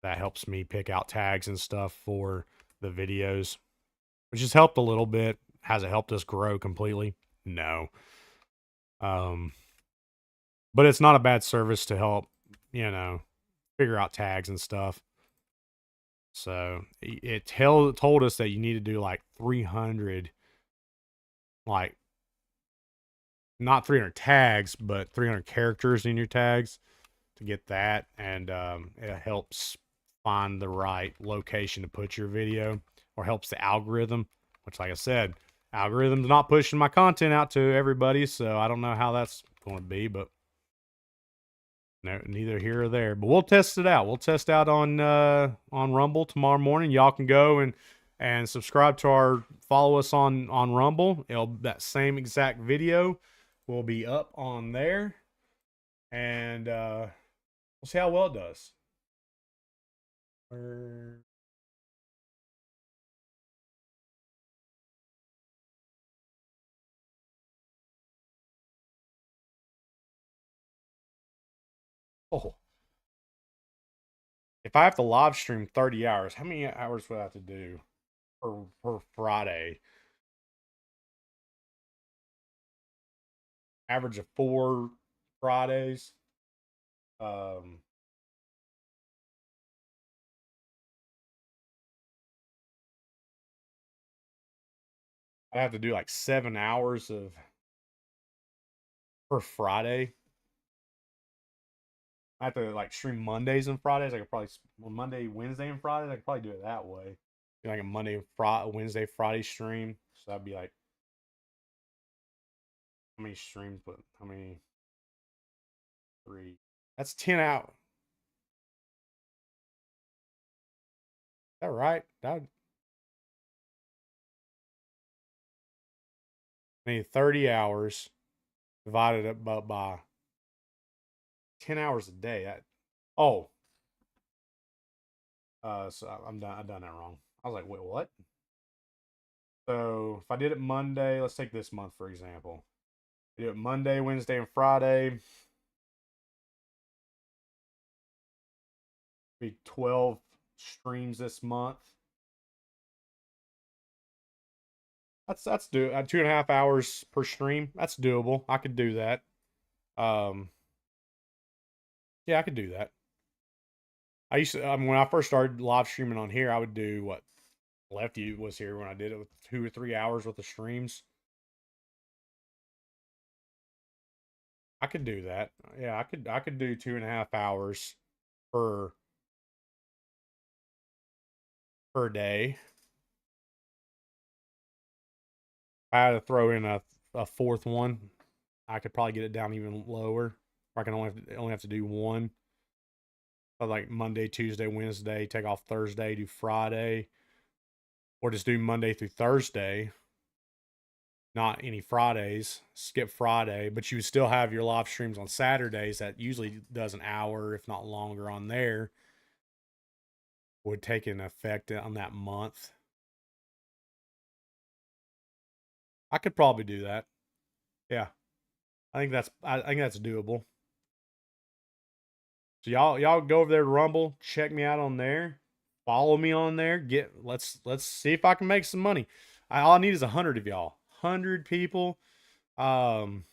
that helps me pick out tags and stuff for the videos, which has helped a little bit. Has it helped us grow completely? No. but it's not a bad service to help, you know, figure out tags and stuff. So it told us that you need to do like 300, like not 300 tags, but 300 characters in your tags to get that. And it helps find the right location to put your video, or helps the algorithm, which, like I said, algorithm's not pushing my content out to everybody. So I don't know how that's going to be, but no, neither here or there. But we'll test it out. We'll test out on Rumble tomorrow morning. Y'all can go and subscribe to our, follow us on Rumble. That same exact video will be up on there, and we'll see how well it does. Oh, if I have to live stream 30 hours, how many hours would I have to do per Friday? Average of 4 Fridays. Um, I have to do like 7 hours of per Friday. I have to like stream Mondays and Fridays. I could probably, well, Monday, Wednesday, and Fridays. I could probably do it that way. Do like a Monday, Friday, Wednesday, Friday stream. So that'd be like, how many streams? But how many? 3. That's 10 out. Is that right? That, I mean, 30 hours divided up by 10 hours a day. Oh, so I'm done. I done that wrong. I was like, wait, what? So if I did it Monday, let's take this month for example. I do it Monday, Wednesday, and Friday. Be 12 streams this month. That's do 2.5 hours per stream. That's doable. I could do that. Um, yeah, I could do that. I used to, when I first started live streaming on here, I would do what Lefty was here when I did it with 2 or 3 hours worth of streams. I could do that. Yeah, I could do 2.5 hours per day. If I had to throw in a fourth one, I could probably get it down even lower. I can only have to do one. Like Monday, Tuesday, Wednesday, take off Thursday, do Friday, or just do Monday through Thursday, not any Fridays, skip Friday, but you would still have your live streams on Saturdays that usually does an hour, if not longer, on there. Would take an effect on that month. I could probably do that. Yeah. I think that's doable. So y'all go over there to Rumble, check me out on there, follow me on there. Let's see if I can make some money. All I need is 100 of y'all, 100 people. Um,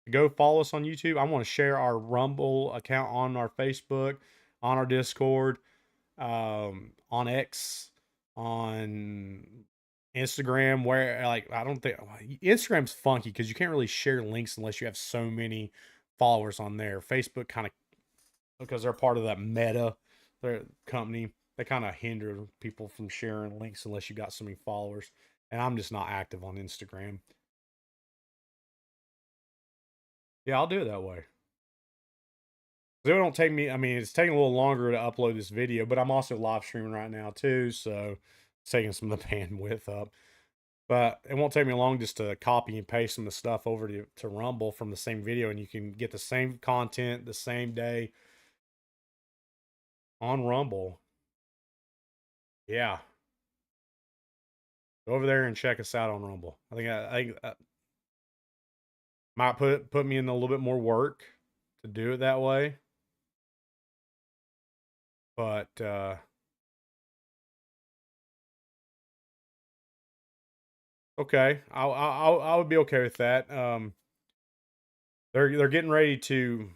go follow us on YouTube. I want to share our Rumble account on our Facebook, on our Discord, on X, on Instagram. Where, like, I don't think Instagram's funky because you can't really share links unless you have so many followers on there. Facebook kind of, because they're part of that Meta, their company, they kind of hinder people from sharing links unless you got so many followers. And I'm just not active on Instagram. Yeah, I'll do it that way. It don't take me. I mean, it's taking a little longer to upload this video, but I'm also live streaming right now too, so it's taking some of the bandwidth up. But it won't take me long just to copy and paste some of the stuff over to Rumble from the same video, and you can get the same content the same day on Rumble. Yeah, go over there and check us out on Rumble. I think might put me in a little bit more work to do it that way, but okay, I would be okay with that. They're getting ready to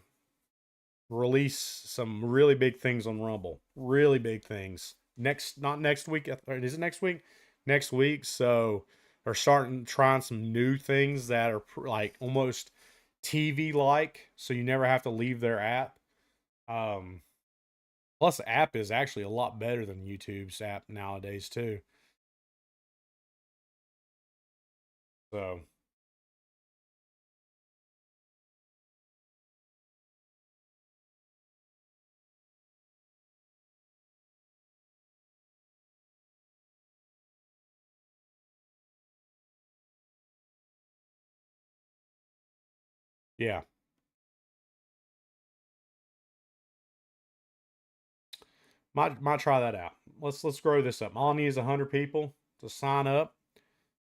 release some really big things on Rumble. Really big things. Not next week. Is it next week? Next week. So they're starting trying some new things that are like almost TV like. So you never have to leave their app. Um, Plus, the app is actually a lot better than YouTube's app nowadays too. So yeah, might try that out. Let's grow this up. All I need is 100 people to sign up.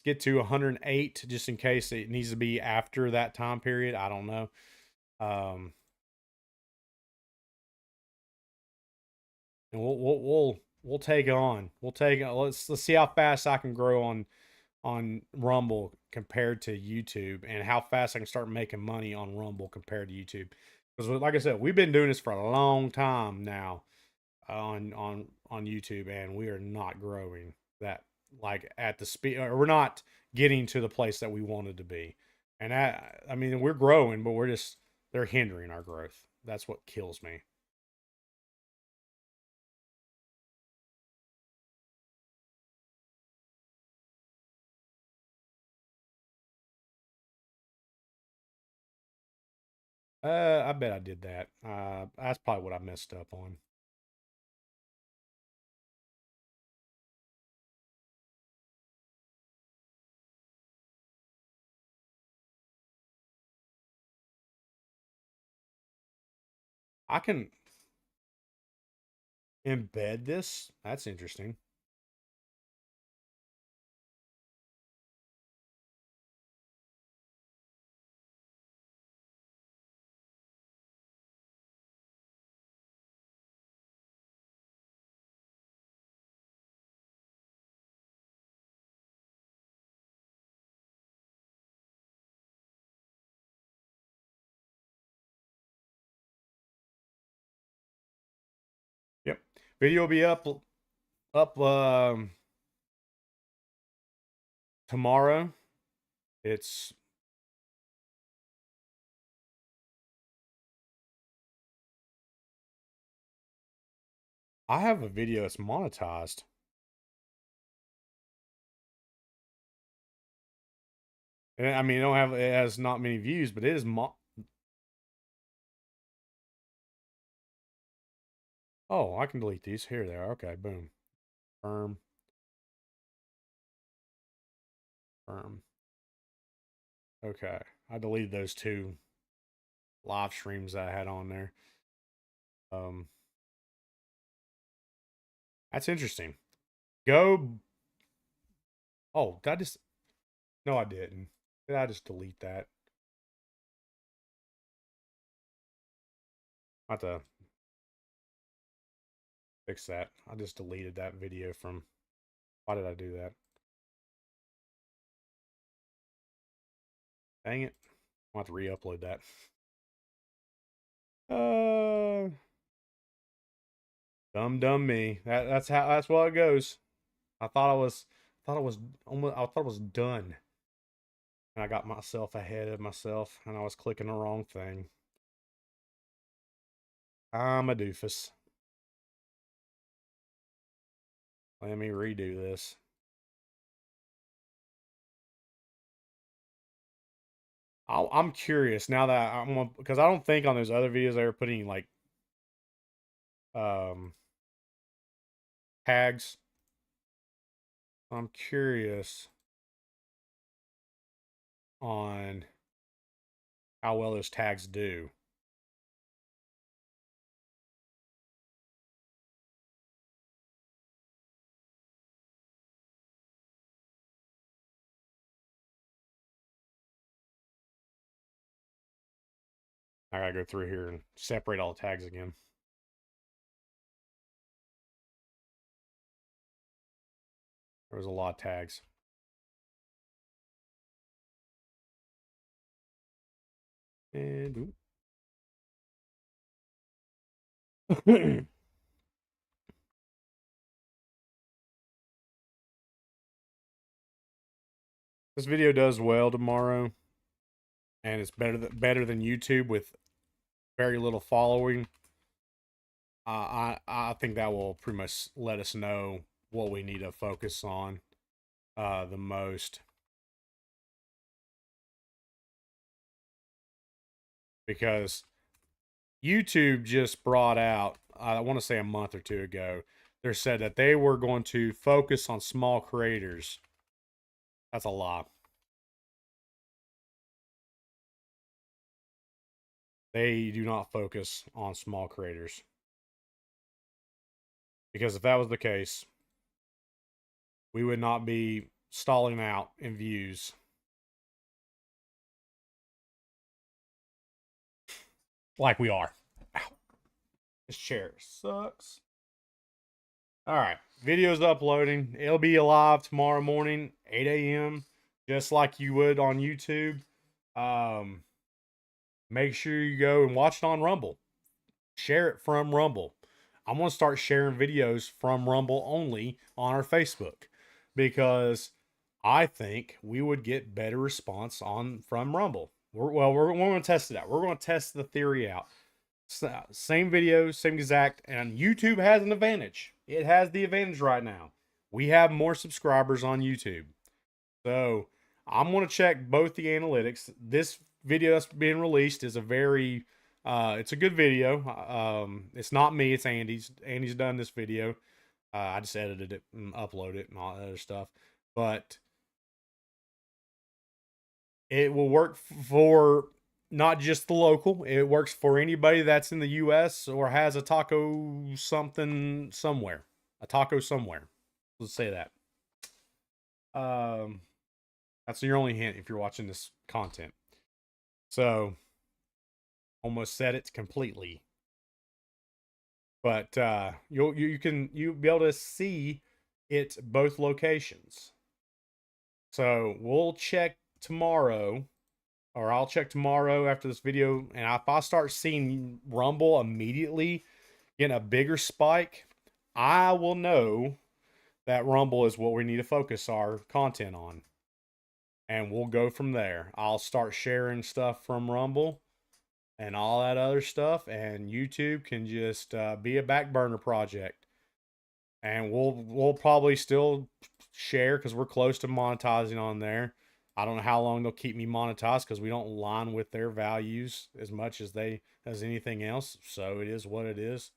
Get to 108 just in case it needs to be after that time period. I don't know. Um, and we'll take it on. We'll take it. Let's see how fast I can grow on Rumble compared to YouTube, and how fast I can start making money on Rumble compared to YouTube. Because like I said, we've been doing this for a long time now on YouTube, and we are not growing that like at the speed, or we're not getting to the place that we wanted to be. And I mean, we're growing, but they're hindering our growth. That's what kills me. I bet I did that. That's probably what I messed up on. I can embed this. That's interesting. Yep. Video will be up tomorrow. It's I have a video that's monetized. And I mean, it has not many views, but it is Oh, I can delete these. Here they are. Okay, boom. Firm, firm. Okay. I deleted those two live streams I had on there. Um, that's interesting. Go. Oh, did I just? No, I didn't. Did I just delete that? I have to fix that. I just deleted that video from. Why did I do that? Dang it. I'll have to re-upload that. Uh, dumb me. That's what it goes. I thought I was almost. I thought I was done, and I got myself ahead of myself, and I was clicking the wrong thing. I'm a doofus. Let me redo this. I'm curious now that because I don't think on those other videos they were putting like um tags. I'm curious on how well those tags do. I gotta go through here and separate all the tags again. There was a lot of tags. And This video does well tomorrow, and it's better than YouTube with very little following. I think that will pretty much let us know what we need to focus on the most, because YouTube just brought out, I want to say a month or two ago, they said that they were going to focus on small creators. That's a lie. They do not focus on small creators. Because if that was the case, we would not be stalling out in views. Like we are. Ow. This chair sucks. Alright. Video's uploading. It'll be live tomorrow morning, 8 a.m. Just like you would on YouTube. Make sure you go and watch it on Rumble. Share it from Rumble. I'm going to start sharing videos from Rumble only on our Facebook, because I think we would get better response from Rumble. We're going to test it out. We're going to test the theory out. Same videos, same exact, and YouTube has an advantage. It has the advantage right now. We have more subscribers on YouTube. So I'm going to check both the analytics. This video that's being released is it's a good video. It's not me, it's Andy's. Andy's done this video. I just edited it and uploaded it and all that other stuff. But it will work for not just the local. It works for anybody that's in the US or has a taco something somewhere. A taco somewhere. Let's say that. That's your only hint if you're watching this content. So, almost said it completely. But you'll be able to see it both locations. So we'll check tomorrow, or I'll check tomorrow after this video, and if I start seeing Rumble immediately getting a bigger spike, I will know that Rumble is what we need to focus our content on. And we'll go from there. I'll start sharing stuff from Rumble and all that other stuff, and YouTube can just be a back burner project. And we'll probably still share because we're close to monetizing on there. I don't know how long they'll keep me monetized because we don't align with their values as much as anything else. So it is what it is.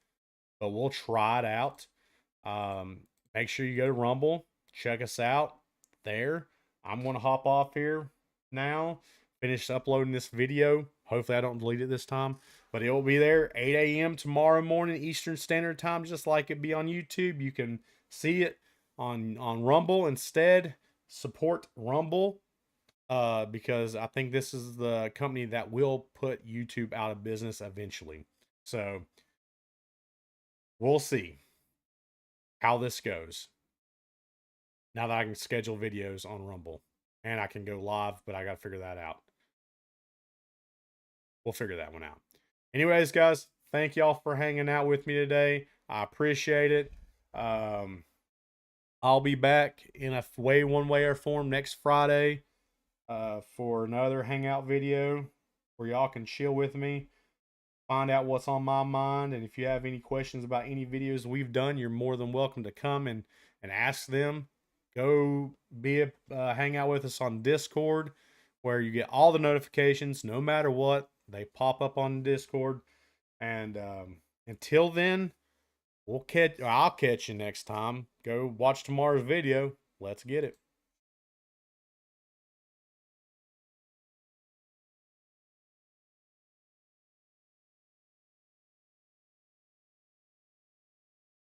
But we'll try it out. Make sure you go to Rumble, check us out there. I'm going to hop off here now, finish uploading this video. Hopefully I don't delete it this time, but it will be there 8 a.m. tomorrow morning Eastern Standard Time, just like it be on YouTube. You can see it on Rumble instead. Support Rumble because I think this is the company that will put YouTube out of business eventually. So we'll see how this goes. Now that I can schedule videos on Rumble and I can go live, but I got to figure that out. We'll figure that one out. Anyways, guys, thank y'all for hanging out with me today. I appreciate it. I'll be back in one way or form next Friday for another Hangout video where y'all can chill with me, find out what's on my mind, and if you have any questions about any videos we've done, you're more than welcome to come and ask them. Go hang out with us on Discord, where you get all the notifications no matter what. They pop up on Discord. And until then, I'll catch you next time. Go watch tomorrow's video. Let's get it.